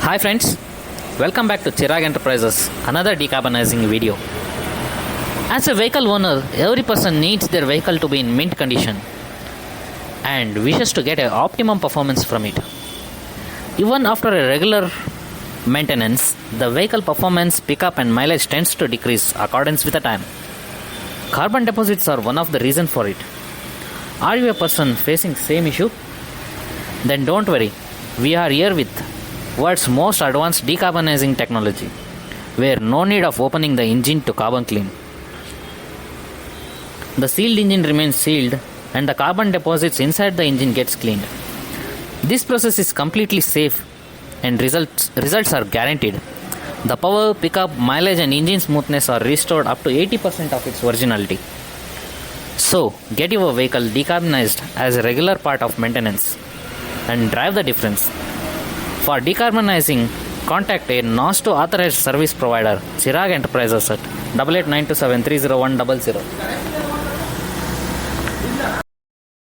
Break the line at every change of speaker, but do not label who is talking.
Hi friends, welcome back to Chirag Enterprises, another decarbonizing video. As a vehicle owner, every person needs their vehicle to be in mint condition and wishes to get an optimum performance from it. Even after a regular maintenance, the vehicle performance, pickup and mileage tends to decrease accordance with the time. Carbon deposits are one of the reasons for it. Are you a person facing same issue? Then don't worry, we are here with world's most advanced decarbonizing technology, where no need of opening the engine to carbon clean. The sealed engine remains sealed and the carbon deposits inside the engine gets cleaned. This process is completely safe and results are guaranteed. The power, pickup, mileage and engine smoothness are restored up to 80% of its originality. So, get your vehicle decarbonized as a regular part of maintenance and drive the difference. For decarbonizing, contact a NOS2 authorized service provider, Chirag Enterprises at 8892730100.